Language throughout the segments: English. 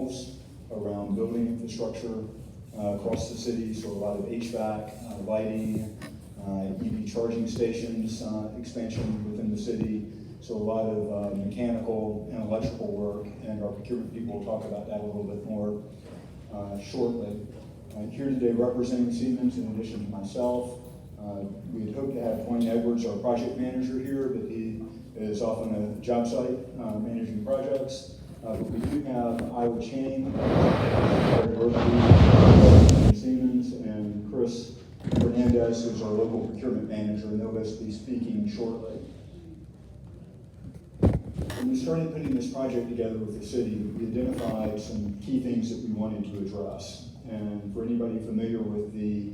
goals around building infrastructure across the city, so a lot of HVAC, lighting, EV charging stations, expansion within the city, so a lot of mechanical and electrical work, and our procurement people will talk about that a little bit more shortly. Here today representing Siemens in addition to myself. We had hoped to have Dwayne Edwards, our project manager, here, but he is off on a job site managing projects. But we do have Iowa Chang, Siemens, and Chris Fernandez, who's our local procurement manager, and they'll both be speaking shortly. When we started putting this project together with the city, we identified some key things that we wanted to address. And for anybody familiar with the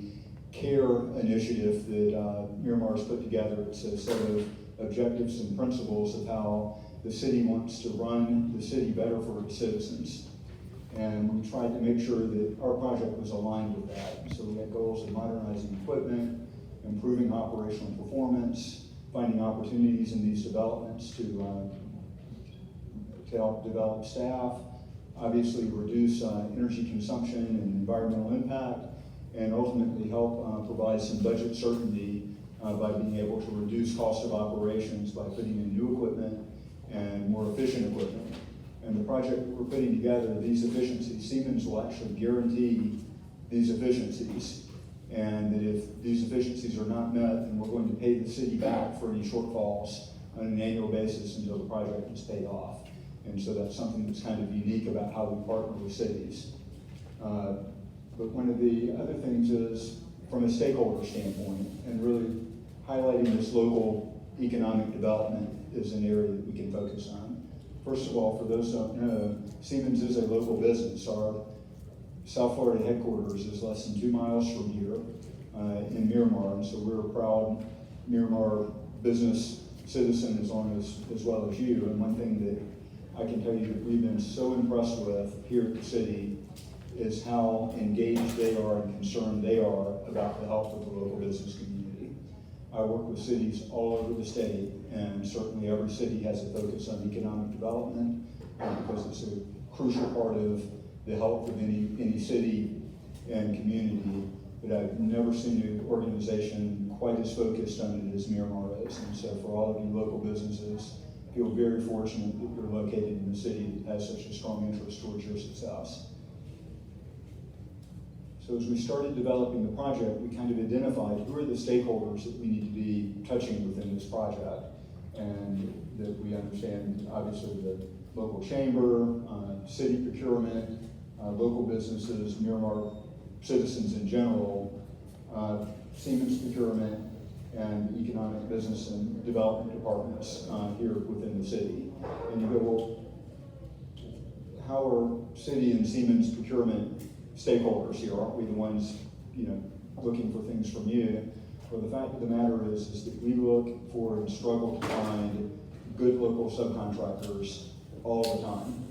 CARE initiative that Miramar's put together, it's a set of objectives and principles of how the city wants to run the city better for its citizens. And we tried to make sure that our project was aligned with that. So we had goals of modernizing equipment, improving operational performance, finding opportunities in these developments to help develop staff, obviously reduce energy consumption and environmental impact, and ultimately help provide some budget certainty by being able to reduce cost of operations by putting in new equipment and more efficient equipment. And the project that we're putting together, these efficiencies, Siemens will actually guarantee these efficiencies. And that if these efficiencies are not met, then we're going to pay the city back for any shortfalls on an annual basis until the project is paid off. And so that's something that's kind of unique about how we partner with cities. But one of the other things is from a stakeholder standpoint, and really highlighting this local economic development is an area that we can focus on. First of all, for those who don't know, Siemens is a local business. Our South Florida headquarters is less than 2 miles from here in Miramar, and so we're a proud Miramar business citizen as well as you. And one thing that I can tell you that we've been so impressed with here at the city is how engaged they are and concerned they are about the health of the local business community. I work with cities all over the state, and certainly every city has a focus on economic development because it's a crucial part of the health of any city and community. But I've never seen an organization quite as focused on it as Miramar is. And so for all of you local businesses, feel very fortunate that you're located in a city that has such a strong interest towards your success. So as we started developing the project, we kind of identified who are the stakeholders that we need to be touching within this project. And that we understand, obviously, the local chamber, city procurement, local businesses, Miramar citizens in general, Siemens procurement, and economic business and development departments here within the city. And you go, well, how are city and Siemens procurement stakeholders here? Aren't we the ones, looking for things from you? Well, the fact of the matter is that we look for and struggle to find good local subcontractors all the time.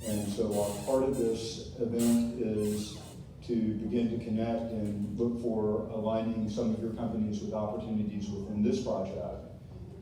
And so part of this event is to begin to connect and look for aligning some of your companies with opportunities within this project.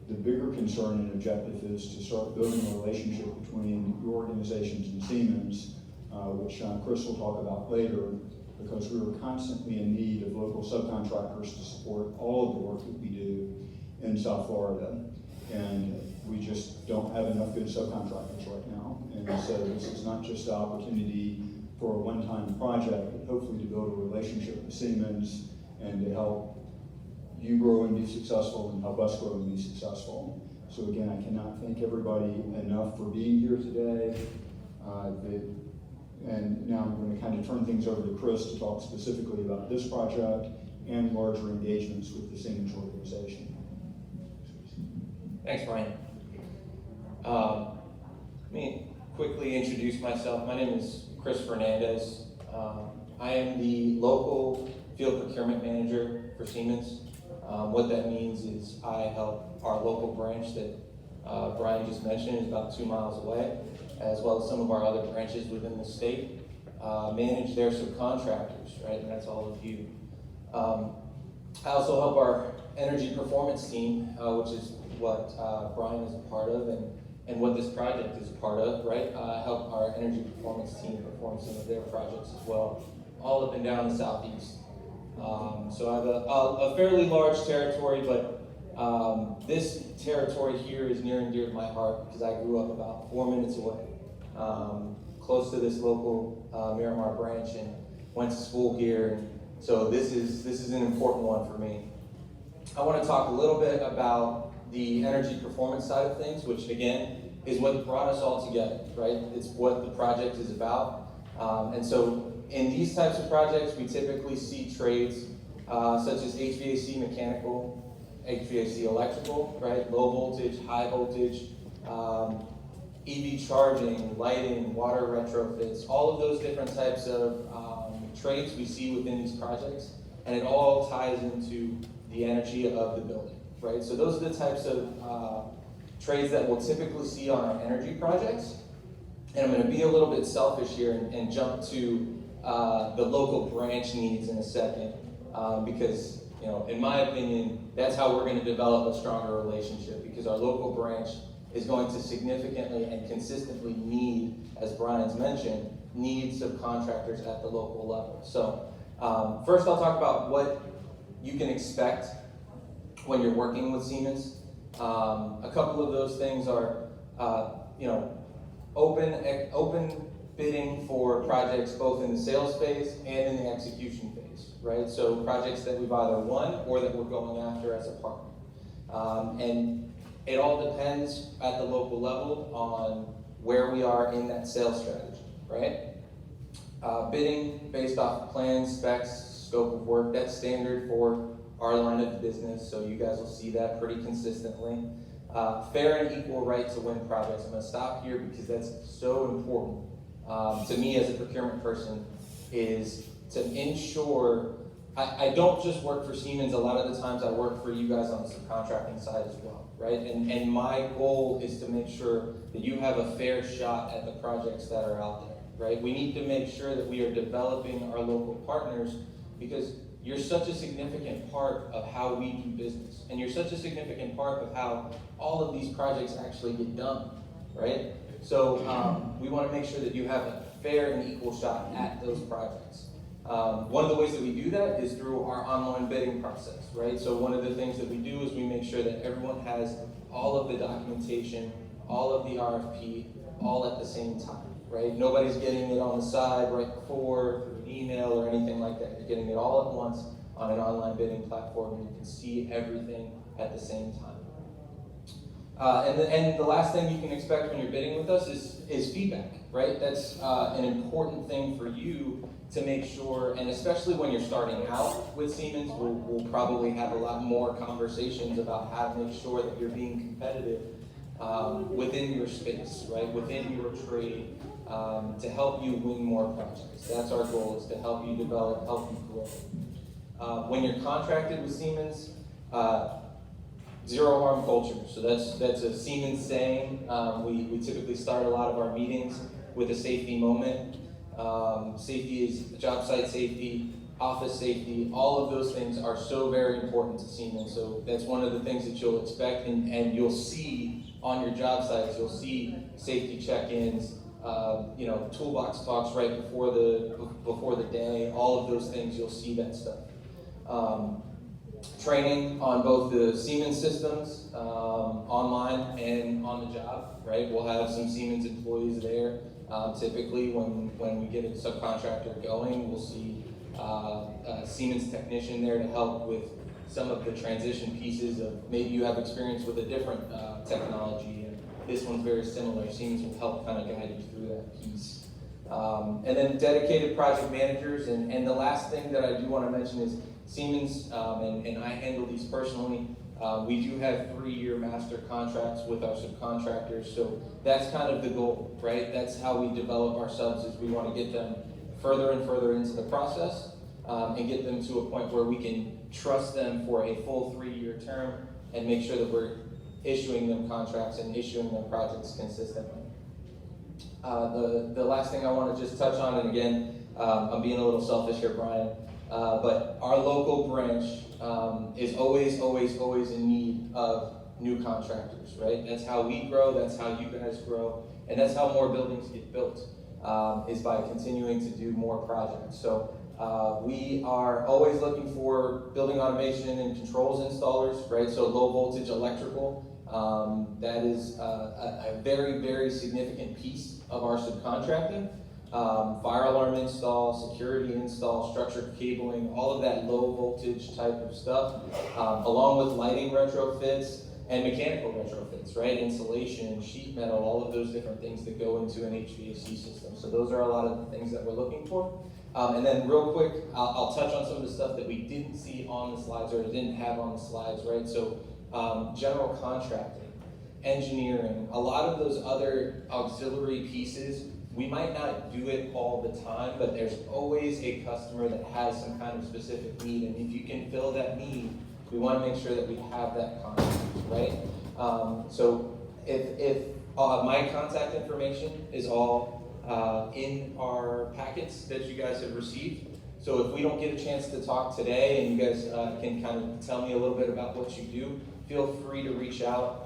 The bigger concern and objective is to start building a relationship between your organizations and Siemens, which Chris will talk about later, because we are constantly in need of local subcontractors to support all of the work that we do in South Florida. And we just don't have enough good subcontractors right now. And so this is not just an opportunity for a one-time project, but hopefully to build a relationship with Siemens and to help you grow and be successful and help us grow and be successful. So again, I cannot thank everybody enough for being here today. And now I'm going to kind of turn things over to Chris to talk specifically about this project and larger engagements with the Siemens organization. Thanks, Brian. Let me quickly introduce myself. My name is Chris Fernandez. I am the local field procurement manager for Siemens. What that means is I help our local branch that Brian just mentioned is about 2 miles away, as well as some of our other branches within the state, manage their subcontractors, right? And that's all of you. I also help our energy performance team, which is what Brian is a part of, and and what this project is a part of, right? Help our energy performance team perform some of their projects as well, all up and down the southeast. So I have a fairly large territory, but this territory here is near and dear to my heart because I grew up about 4 minutes away, close to this local Miramar branch, and went to school here. And so this is an important one for me. I want to talk a little bit about the energy performance side of things, which again is what brought us all together, right? It's what the project is about. And so in these types of projects, we typically see trades such as HVAC mechanical, HVAC electrical, right? Low voltage, high voltage, EV charging, lighting, water retrofits, all of those different types of trades we see within these projects, and it all ties into the energy of the building, right? So those are the types of trades that we'll typically see on our energy projects. And I'm going to be a little bit selfish here and jump to the local branch needs in a second, because, you know, in my opinion, that's how we're going to develop a stronger relationship, because our local branch is going to significantly and consistently need, as Brian's mentioned, need subcontractors at the local level. So first I'll talk about what you can expect when you're working with Siemens. A couple of those things are, open bidding for projects both in the sales phase and in the execution phase, right? So projects that we've either won or that we're going after as a partner. And it all depends at the local level on where we are in that sales strategy, right? Bidding based off plans, specs, scope of work, that's standard for our line of business, so you guys will see that pretty consistently. Fair and equal right to win projects. I'm going to stop here because that's so important to me as a procurement person, is to ensure I don't just work for Siemens. A lot of the times I work for you guys on the subcontracting side as well, right? And my goal is to make sure that you have a fair shot at the projects that are out there, right? We need to make sure that we are developing our local partners, because you're such a significant part of how we do business. And you're such a significant part of how all of these projects actually get done, right? So we want to make sure that you have a fair and equal shot at those projects. One of the ways that we do that is through our online bidding process, right? So one of the things that we do is we make sure that everyone has all of the documentation, all of the RFP, all at the same time, right? Nobody's getting it on the side right before, through an email or anything like that. You're getting it all at once on an online bidding platform, and you can see everything at the same time. And the last thing you can expect when you're bidding with us is feedback, right? That's an important thing for you to make sure, and especially when you're starting out with Siemens, we'll probably have a lot more conversations about how to make sure that you're being competitive within your space, right? Within your trade, to help you win more projects. That's our goal, is to help you develop, help you grow. When you're contracted with Siemens, zero harm culture. So that's a Siemens saying. We typically start a lot of our meetings with a safety moment. Safety is job site safety, office safety. All of those things are so very important to Siemens. So that's one of the things that you'll expect, and you'll see on your job sites. You'll see safety check-ins, toolbox talks right before the day. All of those things, you'll see that stuff. Training on both the Siemens systems, online and on the job, right? We'll have some Siemens employees there. Typically, when we get a subcontractor going, we'll see a Siemens technician there to help with some of the transition pieces of, maybe you have experience with a different technology, and this one's very similar. Siemens will help kind of guide you through that piece. And then dedicated project managers, and the last thing that I do want to mention is Siemens, and I handle these personally. We do have 3-year master contracts with our subcontractors, so that's kind of the goal, right? That's how we develop our subs, is we want to get them further and further into the process, and get them to a point where we can trust them for a full 3-year term and make sure that we're issuing them contracts and issuing them projects consistently. The last thing I want to just touch on, and again, I'm being a little selfish here, Brian, but our local branch is always in need of new contractors, right? That's how we grow, that's how you guys grow, and that's how more buildings get built, is by continuing to do more projects. So we are always looking for building automation and controls installers, right? So low voltage electrical, that is a very, very significant piece of our subcontracting. Fire alarm install, security install, structured cabling, all of that low voltage type of stuff, along with lighting retrofits and mechanical retrofits, right? Insulation, sheet metal, all of those different things that go into an HVAC system. So those are a lot of the things that we're looking for. And then real quick, I'll touch on some of the stuff that we didn't see on the slides or didn't have on the slides, right? So general contracting, engineering, a lot of those other auxiliary pieces, we might not do it all the time, but there's always a customer that has some kind of specific need, and if you can fill that need, we want to make sure that we have that contact, right? So if my contact information is all in our packets that you guys have received. So if we don't get a chance to talk today and you guys can kind of tell me a little bit about what you do, feel free to reach out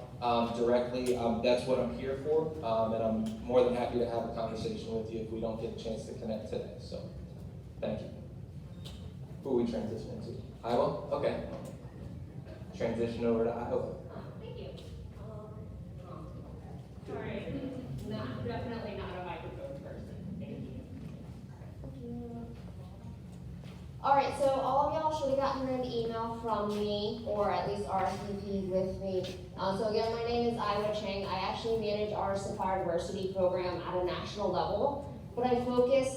directly. That's what I'm here for, and I'm more than happy to have a conversation with you if we don't get a chance to connect today. So, thank you. Who are we transitioning to? Iowa? Okay. Transition over to Iowa. Thank you. Sorry, definitely not a microphone person. Thank you. All right, so all of y'all should have gotten an email from me, or at least RSVP with me. So again, my name is Iowa Chang. I actually manage our supplier diversity program at a national level, but I focus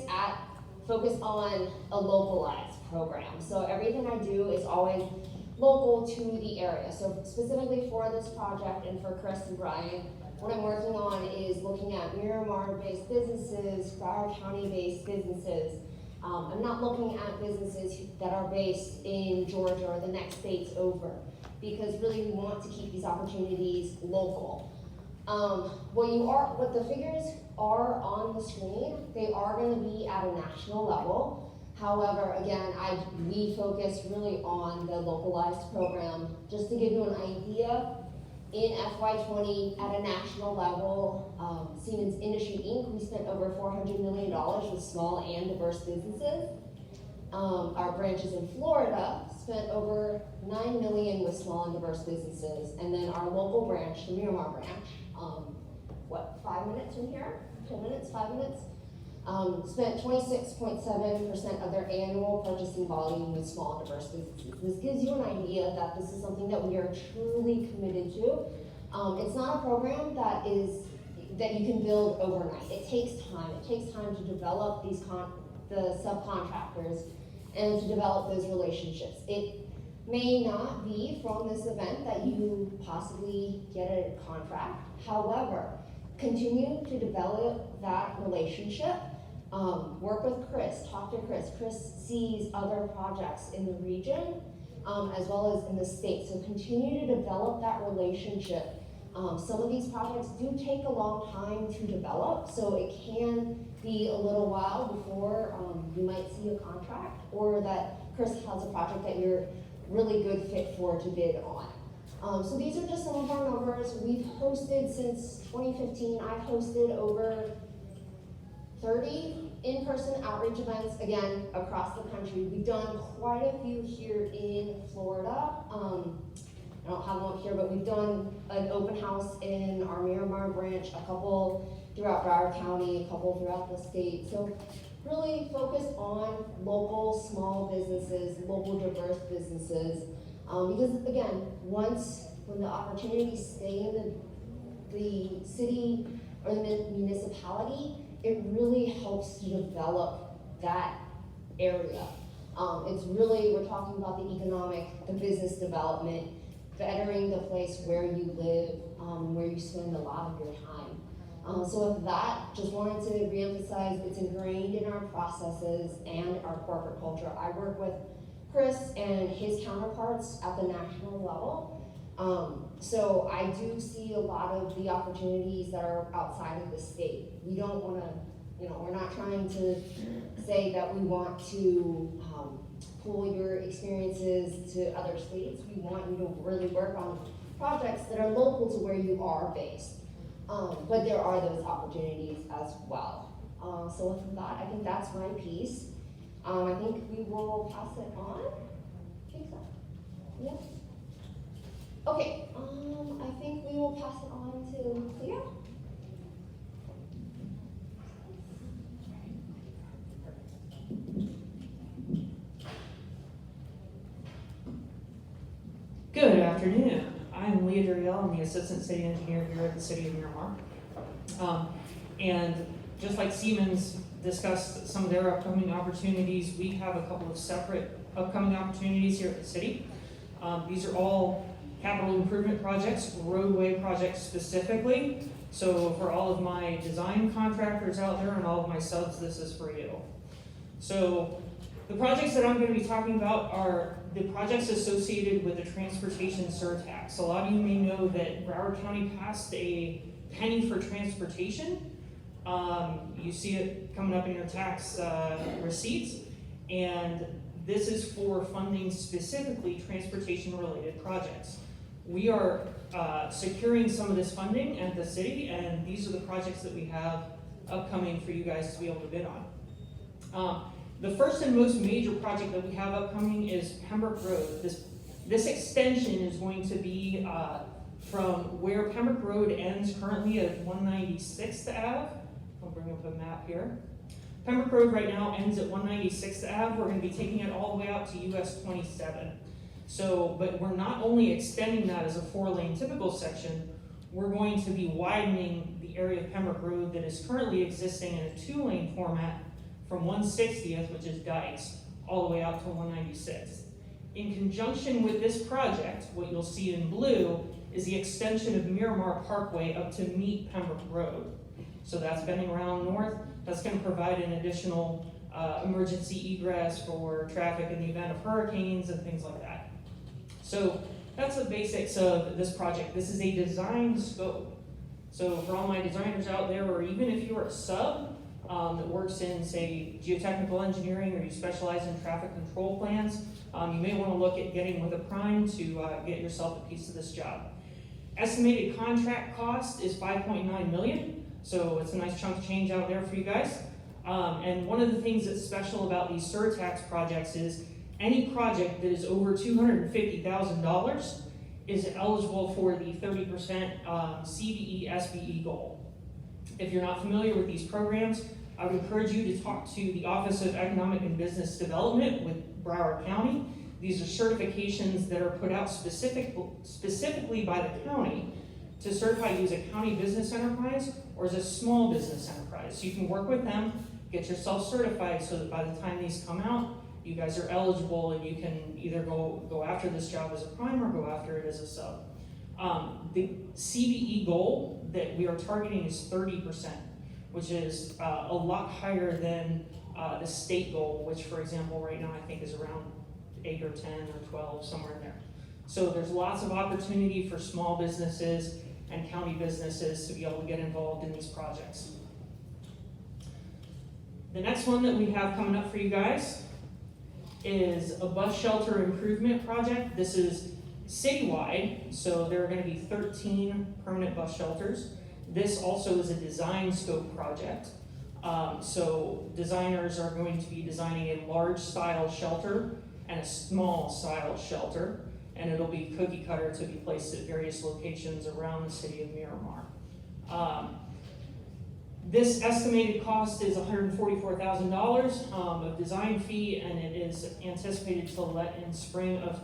on a localized program. So everything I do is always local to the area. So specifically for this project and for Chris and Brian, what I'm working on is looking at Miramar-based businesses, Broward County-based businesses. I'm not looking at businesses that are based in Georgia or the next states over, because really we want to keep these opportunities local. What the figures are on the screen, they are going to be at a national level. However, again, we focus really on the localized program. Just to give you an idea, in FY20 at a national level, Siemens Industry Inc., we spent over $400 million with small and diverse businesses. Our branches in Florida spent over $9 million with small and diverse businesses. And then our local branch, the Miramar branch, 5 minutes from here? 10 minutes, 5 minutes? Spent 26.7% of their annual purchasing volume with small and diverse businesses. This gives you an idea that this is something that we are truly committed to. It's not a program that you can build overnight. It takes time. It takes time to develop the subcontractors and to develop those relationships. It may not be from this event that you possibly get a contract. However, continue to develop that relationship. Work with Chris, talk to Chris. Chris sees other projects in the region as well as in the state. So continue to develop that relationship. Some of these projects do take a long time to develop, so it can be a little while before you might see a contract, or that Chris has a project that you're really good fit for to bid on. So these are just some of our numbers. We've hosted since 2015. I've hosted over 30 in-person outreach events, again, across the country. We've done quite a few here in Florida. I don't have them up here, but we've done an open house in our Miramar branch, a couple throughout Broward County, a couple throughout the state. So really focused on local small businesses, local diverse businesses. Because again, when the opportunities stay in the city or the municipality, it really helps to develop that area. It's really, we're talking about the business development, bettering the place where you live, where you spend a lot of your time. So with that, just wanted to reemphasize it's ingrained in our processes and our corporate culture. I work with Chris and his counterparts at the national level. So I do see a lot of the opportunities that are outside of the state. We don't want to, we're not trying to say that we want to pull your experiences to other states. We want you to really work on projects that are local to where you are based. But there are those opportunities as well. So with that, I think that's my piece. I think we will pass it on. Think so? Yes. Okay, I think we will pass it on to Cleo. Good afternoon. I'm Leah Duriel. I'm the Assistant City Engineer here at the City of Miramar. And just like Siemens discussed some of their upcoming opportunities, we have a couple of separate upcoming opportunities here at the city. These are all capital improvement projects, roadway projects specifically. So for all of my design contractors out there and all of my subs, this is for you. So the projects that I'm going to be talking about are the projects associated with the transportation surtax. A lot of you may know that Broward County passed a penny for transportation. You see it coming up in your tax receipts, and this is for funding specifically transportation-related projects. We are securing some of this funding at the city, and these are the projects that we have upcoming for you guys to be able to bid on. The first and most major project that we have upcoming is Pembroke Road. This extension is going to be from where Pembroke Road ends currently at 196th Ave. I'll bring up a map here. Pembroke Road right now ends at 196th Ave. We're going to be taking it all the way out to US 27. So, but we're not only extending that as a 4-lane typical section, we're going to be widening the area of Pembroke Road that is currently existing in a 2-lane format from 160th, which is Dykes, all the way out to 196th. In conjunction with this project, what you'll see in blue is the extension of Miramar Parkway up to meet Pembroke Road. So that's bending around north. That's going to provide an additional emergency egress for traffic in the event of hurricanes and things like that. So that's the basics of this project. This is a design scope. So for all my designers out there, or even if you're a sub that works in, say, geotechnical engineering, or you specialize in traffic control plans, you may want to look at getting with a prime to get yourself a piece of this job. Estimated contract cost is $5.9 million, so it's a nice chunk of change out there for you guys. And one of the things that's special about these surtax projects is any project that is over $250,000 is eligible for the 30% CVE SBE goal. If you're not familiar with these programs, I would encourage you to talk to the Office of Economic and Business Development with Broward County. These are certifications that are put out specifically by the county to certify you as a county business enterprise or as a small business enterprise. So you can work with them, get yourself certified so that by the time these come out, you guys are eligible and you can either go after this job as a prime or go after it as a sub. The CVE goal that we are targeting is 30%, which is a lot higher than the state goal, which for example right now I think is around 8 or 10 or 12, somewhere in there. So there's lots of opportunity for small businesses and county businesses to be able to get involved in these projects. The next one that we have coming up for you guys is a bus shelter improvement project. This is citywide, so there are going to be 13 permanent bus shelters. This also is a design scope project. So designers are going to be designing a large style shelter and a small style shelter, and it'll be cookie cutter to be placed at various locations around the city of Miramar. This estimated cost is $144,000 of design fee, and it is anticipated to let in spring of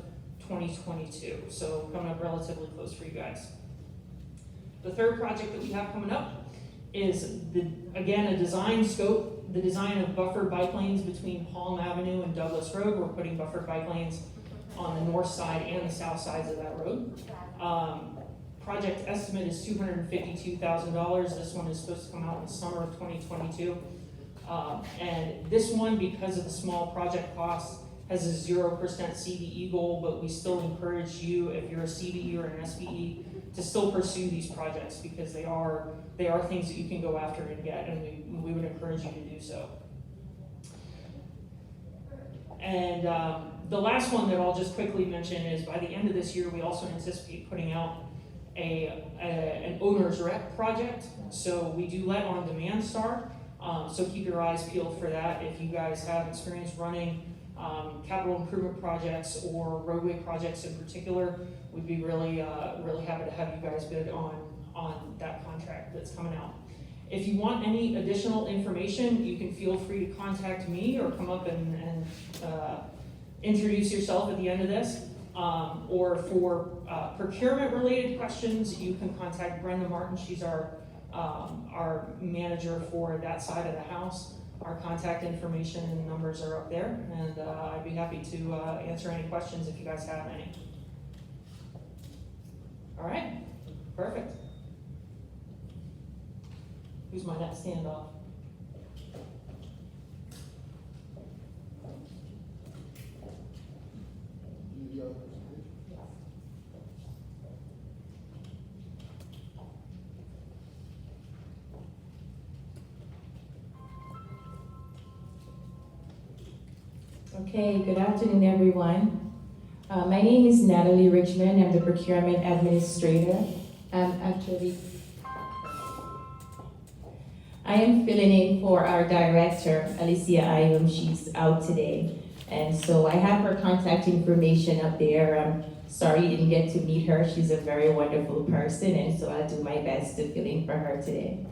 2022. So coming up relatively close for you guys. The third project that we have coming up is, again, a design scope, the design of buffered bike lanes between Palm Avenue and Douglas Road. We're putting buffered bike lanes on the north side and the south sides of that road. Project estimate is $252,000. This one is supposed to come out in the summer of 2022. And this one, because of the small project cost, has a 0% CVE goal, but we still encourage you, if you're a CVE or an SBE, to still pursue these projects because they are things that you can go after and get, and we would encourage you to do so. And the last one that I'll just quickly mention is by the end of this year, we also anticipate putting out an owner's rep project. So we do let on demand start. So keep your eyes peeled for that. If you guys have experience running capital improvement projects or roadway projects in particular, we'd be really happy to have you guys bid on that contract that's coming out. If you want any additional information, you can feel free to contact me or come up and introduce yourself at the end of this. Or for procurement related questions, you can contact Brenda Martin. She's our manager for that side of the house. Our contact information and numbers are up there, and I'd be happy to answer any questions if you guys have any. All right, perfect. Who's my next standoff? Okay, good afternoon, everyone. My name is Natalie Richmond. I'm the procurement administrator. I am filling in for our director, Alicia Ayum. She's out today. And so I have her contact information up there. I'm sorry you didn't get to meet her. She's a very wonderful person, and so I'll do my best to fill in for her today.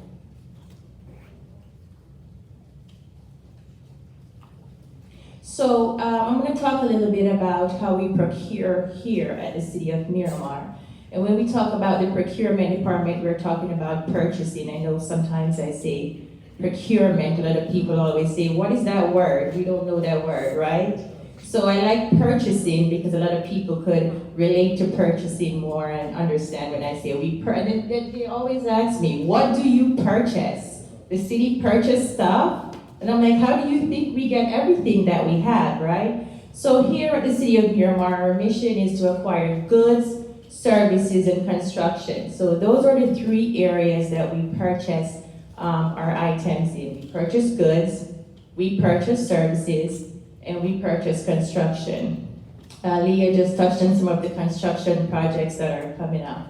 So I'm going to talk a little bit about how we procure here at the City of Miramar. And when we talk about the procurement department, we're talking about purchasing. I know sometimes I say procurement. A lot of people always say, what is that word? We don't know that word, right? So I like purchasing because a lot of people could relate to purchasing more and understand when I say they always ask me, what do you purchase? The city purchase stuff? And I'm like, how do you think we get everything that we have, right? So here at the City of Miramar, our mission is to acquire goods, services, and construction. So those are the three areas that we purchase our items in. We purchase goods, we purchase services, and we purchase construction. Leah just touched on some of the construction projects that are coming up.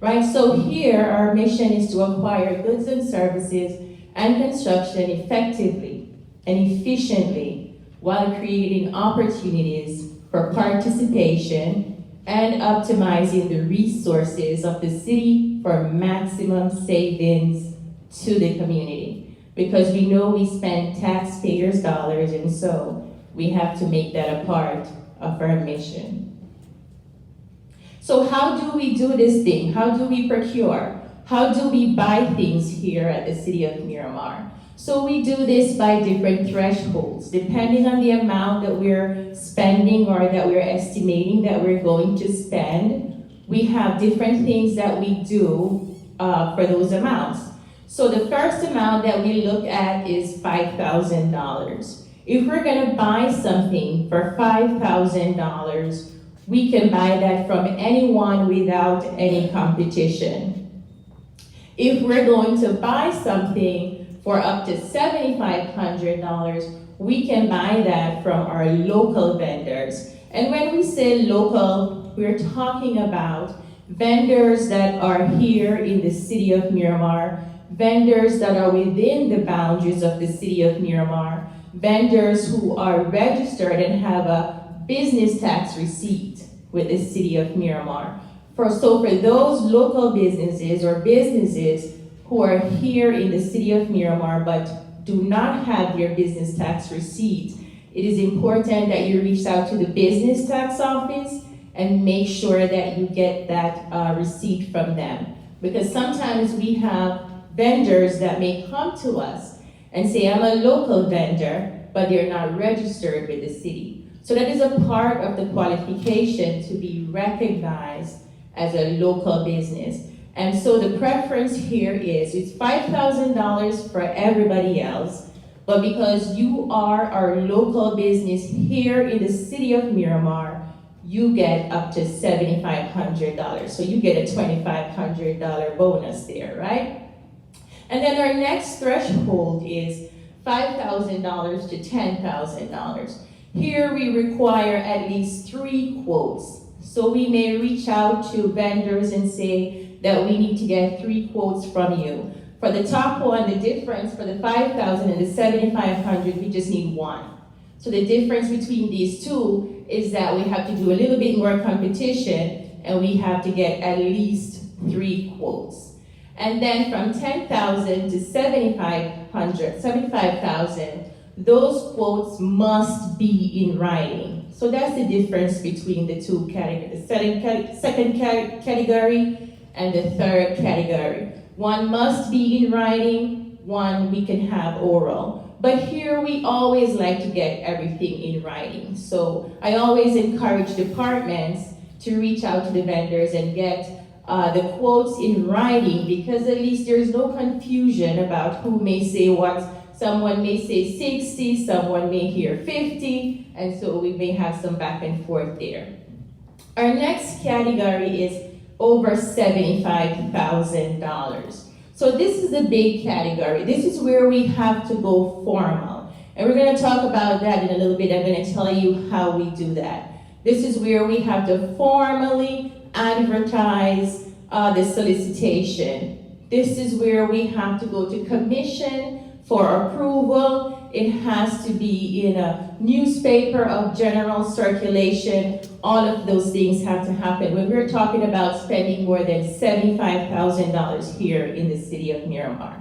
Right, so here our mission is to acquire goods and services and construction effectively and efficiently while creating opportunities for participation and optimizing the resources of the city for maximum savings to the community. Because we know we spend taxpayers' dollars, and so we have to make that a part of our mission. So how do we do this thing? How do we procure? How do we buy things here at the City of Miramar? So we do this by different thresholds. Depending on the amount that we're spending or that we're estimating that we're going to spend, we have different things that we do for those amounts. So the first amount that we look at is $5,000. If we're gonna buy something for $5,000, we can buy that from anyone without any competition. If we're going to buy something for up to $7,500, we can buy that from our local vendors. And when we say local, we're talking about vendors that are here in the City of Miramar, vendors that are within the boundaries of the City of Miramar, vendors who are registered and have a business tax receipt with the City of Miramar. So for those local businesses or businesses who are here in the City of Miramar but do not have their business tax receipt, it is important that you reach out to the business tax office and make sure that you get that receipt from them. Because sometimes we have vendors that may come to us and say, I'm a local vendor, but they're not registered with the city. So that is a part of the qualification to be recognized as a local business. And so the preference here is it's $5,000 for everybody else, but because you are our local business here in the City of Miramar, you get up to $7,500. So you get a $2,500 bonus there, right? And then our next threshold is $5,000 to $10,000. Here we require at least 3 quotes. So we may reach out to vendors and say, that we need to get 3 quotes from you. For the top one, the difference for the 5,000 and the 7,500, we just need 1. So the difference between these two is that we have to do a little bit more competition and we have to get at least 3 quotes. And then from 10,000 to 75,000, those quotes must be in writing. So that's the difference between the two categories, the second category and the third category. One must be in writing, one we can have oral. But here we always like to get everything in writing. So I always encourage departments to reach out to the vendors and get the quotes in writing, because at least there's no confusion about who may say what. Someone may say 60, someone may hear 50, and so we may have some back and forth there. Our next category is over $75,000. So this is a big category. This is where we have to go formal. And we're going to talk about that in a little bit. I'm going to tell you how we do that. This is where we have to formally advertise the solicitation. This is where we have to go to commission for approval. It has to be in a newspaper of general circulation. All of those things have to happen when we're talking about spending more than $75,000 here in the city of Miramar.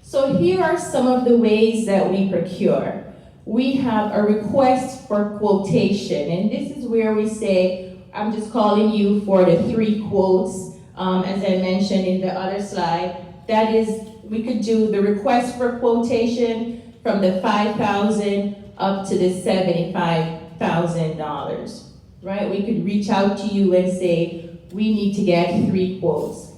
So here are some of the ways that we procure. We have a request for quotation, and this is where we say, I'm just calling you for the 3 quotes, as I mentioned in the other slide. That is, we could do the request for quotation from the $5,000 up to the $75,000, right? We could reach out to you and say, we need to get 3 quotes.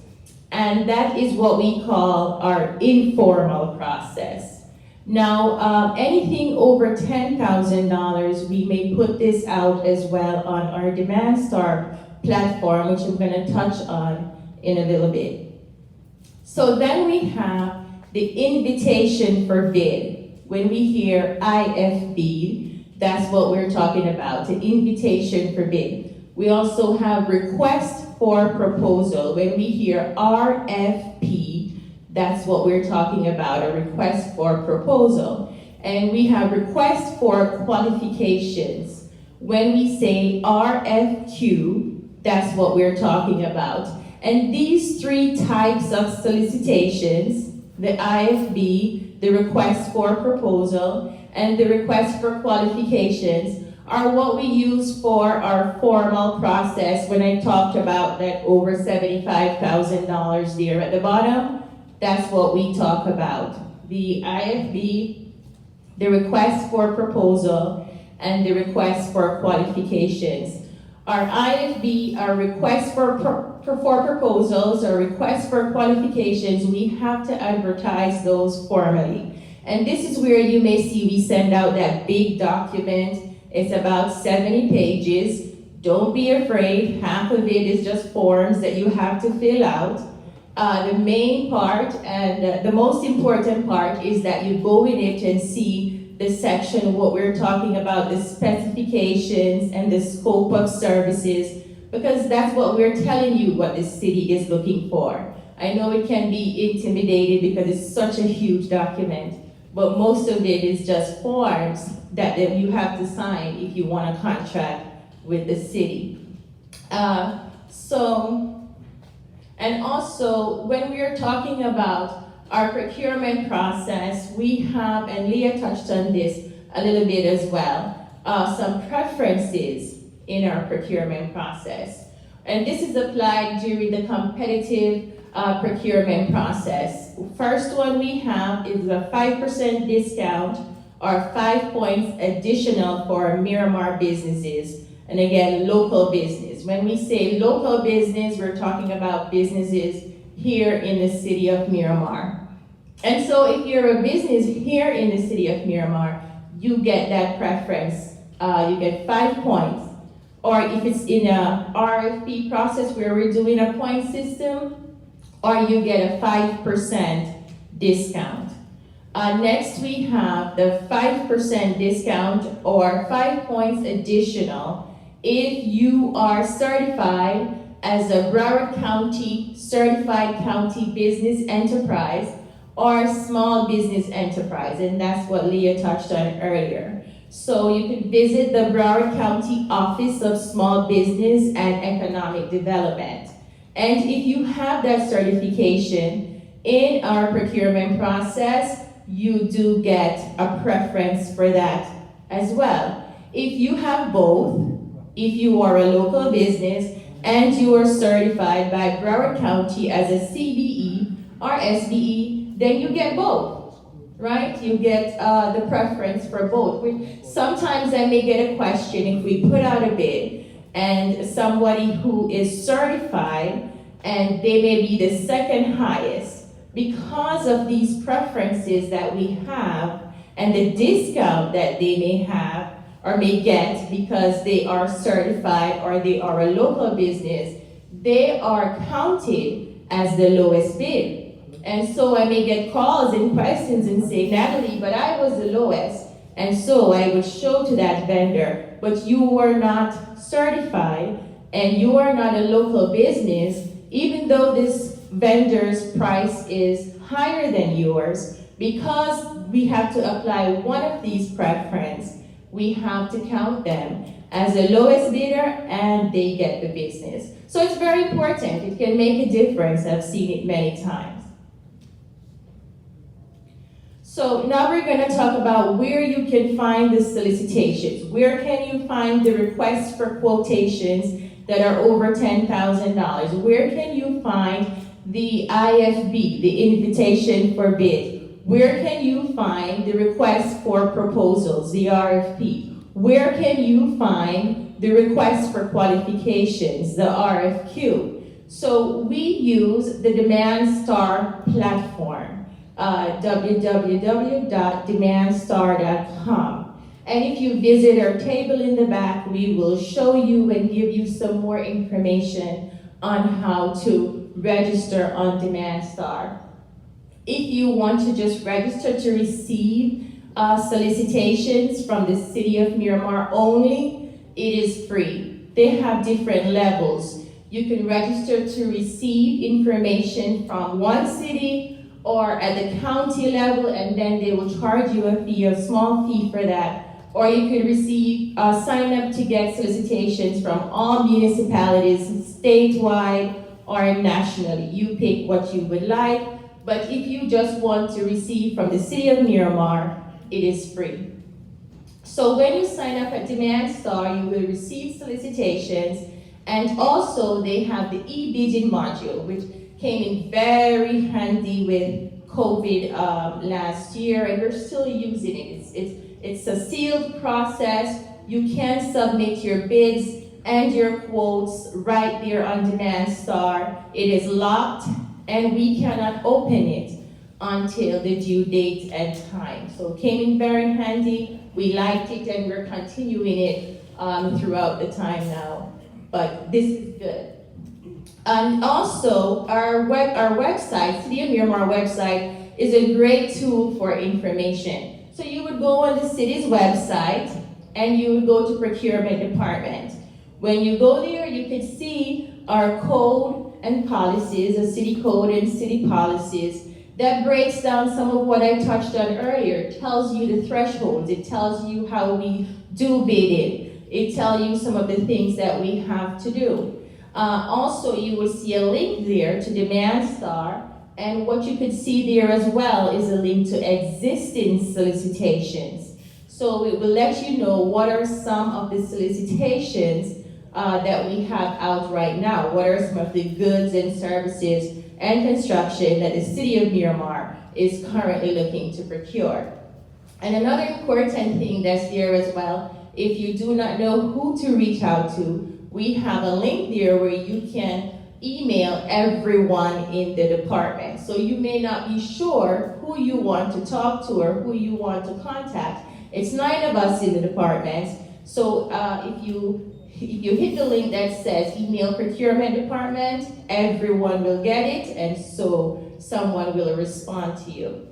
And that is what we call our informal process. Now, anything over $10,000, we may put this out as well on our Demand Star platform, which I'm going to touch on in a little bit. So then we have the invitation for bid. When we hear IFB, that's what we're talking about, the invitation for bid. We also have request for proposal. When we hear RFP, that's what we're talking about, a request for proposal. And we have request for qualifications. When we say RFQ, that's what we're talking about. And these 3 types of solicitations, the IFB, the request for proposal, and the request for qualifications, are what we use for our formal process. When I talked about that over $75,000 there at the bottom, that's what we talk about. The IFB, the request for proposal, and the request for qualifications. Our IFB, our request for proposals, or request for qualifications, we have to advertise those formally. And this is where you may see we send out that big document. It's about 70 pages. Don't be afraid, half of it is just forms that you have to fill out. The main part and the most important part is that you go in it and see the section, what we're talking about, the specifications and the scope of services, because that's what we're telling you what the city is looking for. I know it can be intimidating because it's such a huge document, but most of it is just forms that you have to sign if you want to contract with the city. And also, when we are talking about our procurement process, we have, and Leah touched on this a little bit as well, some preferences in our procurement process. And this is applied during the competitive procurement process. First one we have is a 5% discount or 5 points additional for Miramar businesses. And again, local business. When we say local business, we're talking about businesses here in the city of Miramar. And so if you're a business here in the city of Miramar, you get that preference. You get 5 points. Or if it's in a RFP process where we're doing a point system, or you get a 5% discount. Next we have the 5% discount or 5 points additional if you are certified as a Broward County Certified County Business Enterprise or Small Business Enterprise, and that's what Leah touched on earlier. So you can visit the Broward County Office of Small Business and Economic Development. And if you have that certification in our procurement process, you do get a preference for that as well. If you have both, if you are a local business and you are certified by Broward County as a CBE or SBE, then you get both, right? You get the preference for both. Sometimes I may get a question if we put out a bid and somebody who is certified and they may be the second highest, because of these preferences that we have and the discount that they may have or may get because they are certified or they are a local business, they are counted as the lowest bid. And so I may get calls and questions and say, Natalie, but I was the lowest. And so I would show to that vendor, but you were not certified and you are not a local business, even though this vendor's price is higher than yours, because we have to apply one of these preferences, we have to count them as the lowest bidder and they get the business. So it's very important. It can make a difference. I've seen it many times. So now we're going to talk about where you can find the solicitations. Where can you find the requests for quotations that are over $10,000? Where can you find the IFB, the invitation for bid? Where can you find the request for proposals, the RFP? Where can you find the request for qualifications, the RFQ? So we use the Demand Star platform, www.demandstar.com. And if you visit our table in the back, we will show you and give you some more information on how to register on Demand Star. If you want to just register to receive solicitations from the city of Miramar only, it is free. They have different levels. You can register to receive information from one city or at the county level, and then they will charge you a fee, a small fee for that. Or you can receive, sign up to get solicitations from all municipalities, statewide or nationally. You pick what you would like, but if you just want to receive from the city of Miramar, it is free. So when you sign up at Demand Star, you will receive solicitations, and also they have the e-bidding module, which came in very handy with COVID last year, and we're still using it. It's a sealed process. You can submit your bids and your quotes right there on Demand Star. It is locked, and we cannot open it until the due date and time. So it came in very handy. We liked it, and we're continuing it throughout the time now. But this is good. And also, our website, City of Miramar website, is a great tool for information. So you would go on the city's website, and you would go to procurement department. When you go there, you can see our code and policies, a city code and city policies. That breaks down some of what I touched on earlier. It tells you the thresholds. It tells you how we do bidding. It tells you some of the things that we have to do. Also, you will see a link there to Demand Star, and what you could see there as well is a link to existing solicitations. So it will let you know what are some of the solicitations that we have out right now. What are some of the goods and services and construction that the city of Miramar is currently looking to procure. And another important thing that's there as well, if you do not know who to reach out to, we have a link there where you can email everyone in the department. So you may not be sure who you want to talk to or who you want to contact. It's 9 of us in the department. So if you hit the link that says email procurement department, everyone will get it, and so someone will respond to you.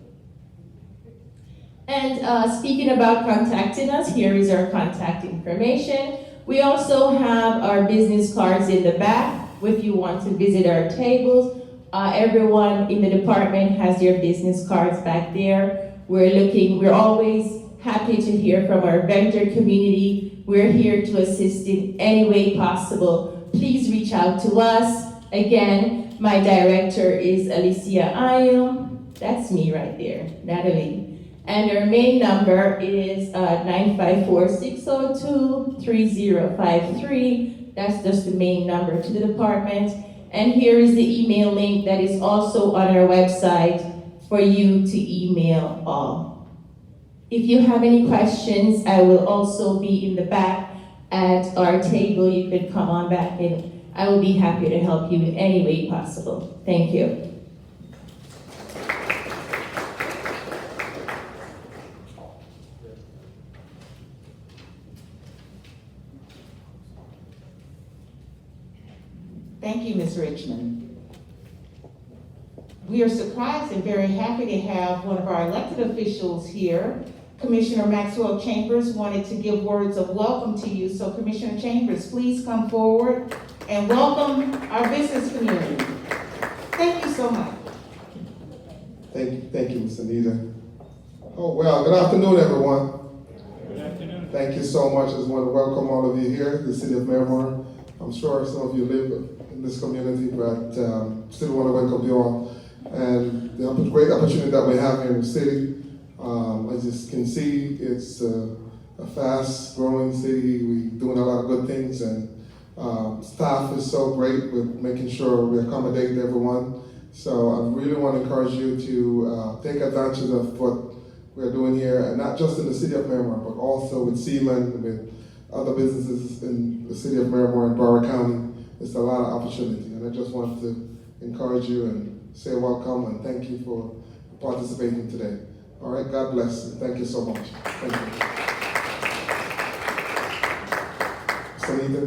And speaking about contacting us, here is our contact information. We also have our business cards in the back if you want to visit our tables. Everyone in the department has their business cards back there. We're always happy to hear from our vendor community. We're here to assist in any way possible. Please reach out to us. Again, my director is Alicia Ayo. That's me right there, Natalie. And our main number is 954-602-3053. That's just the main number to the department. And here is the email link that is also on our website for you to email all. If you have any questions, I will also be in the back at our table. You could come on back and I will be happy to help you in any way possible. Thank you. Thank you, Ms. Richmond. We are surprised and very happy to have one of our elected officials here. Commissioner Maxwell Chambers wanted to give words of welcome to you, so Commissioner Chambers, please come forward and welcome our business community. Thank you so much. Thank you, Ms. Anita. Oh, well, good afternoon, everyone. Good afternoon. Thank you so much. I just want to welcome all of you here, the city of Miramar. I'm sure some of you live in this community, but still want to welcome you all. And the great opportunity that we have here in the city. As you can see, it's a fast-growing city. We're doing a lot of good things, and staff is so great with making sure we accommodate everyone. So I really want to encourage you to take advantage of what we're doing here, and not just in the city of Miramar, but also with Seaman, with other businesses in the city of Miramar and Broward County. It's a lot of opportunity, and I just want to encourage you and say welcome and thank you for participating today. All right, God bless you. Thank you so much. Thank you. Sanita?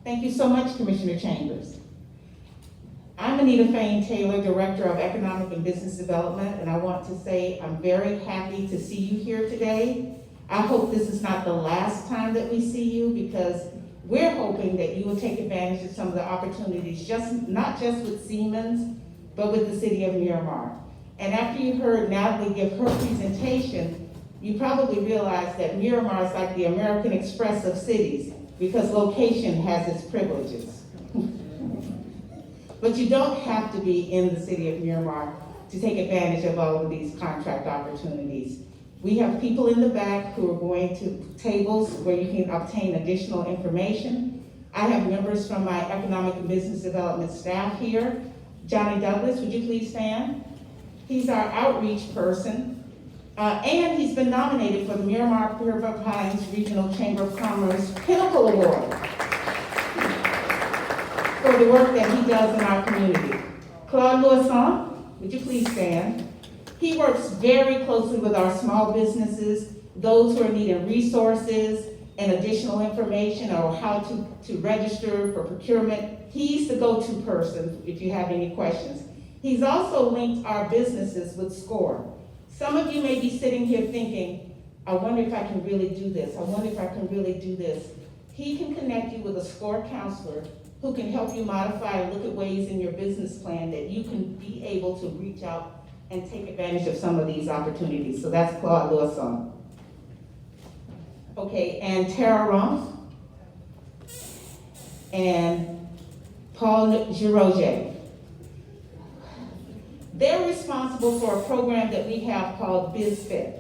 Thank you so much, Commissioner Chambers. I'm Anita Fain Taylor, Director of Economic and Business Development, and I want to say I'm very happy to see you here today. I hope this is not the last time that we see you, because we're hoping that you will take advantage of some of the opportunities, not just with Siemens, but with the city of Miramar. And after you heard Natalie give her presentation, you probably realized that Miramar is like the American Express of cities, because location has its privileges. But you don't have to be in the city of Miramar to take advantage of all of these contract opportunities. We have people in the back who are going to tables where you can obtain additional information. I have members from my economic and business development staff here. Johnny Douglas, would you please stand? He's our outreach person. And he's been nominated for the Miramar River Pines Regional Chamber of Commerce Pinnacle Award for the work that he does in our community. Claude Louison, would you please stand? He works very closely with our small businesses, those who are needing resources and additional information or how to register for procurement. He's the go-to person if you have any questions. He's also linked our businesses with SCORE. Some of you may be sitting here thinking, I wonder if I can really do this. I wonder if I can really do this. He can connect you with a SCORE counselor who can help you modify and look at ways in your business plan that you can be able to reach out and take advantage of some of these opportunities. So that's Claude Louison. Okay, and Tara Rumpf and Paul Giroget. They're responsible for a program that we have called BizFit.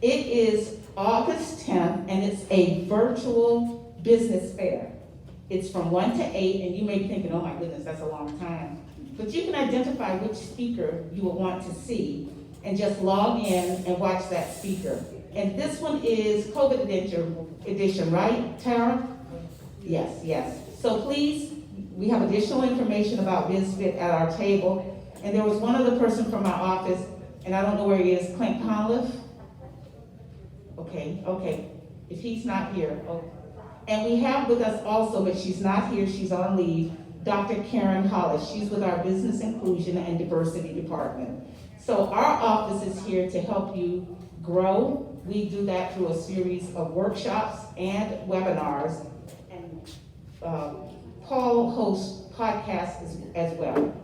It is August 10th, and it's a virtual business fair. It's from 1 to 8, and you may be thinking, oh my goodness, that's a long time. But you can identify which speaker you will want to see and just log in and watch that speaker. And this one is COVID edition, right, Tara? Yes, yes. So please, we have additional information about BizFit at our table. And there was one other person from our office, and I don't know where he is, Clint Conliff? Okay. If he's not here, oh. And we have with us also, but she's not here, she's on leave, Dr. Karen Hollis. She's with our Business Inclusion and Diversity Department. So our office is here to help you grow. We do that through a series of workshops and webinars. And Paul hosts podcasts as well.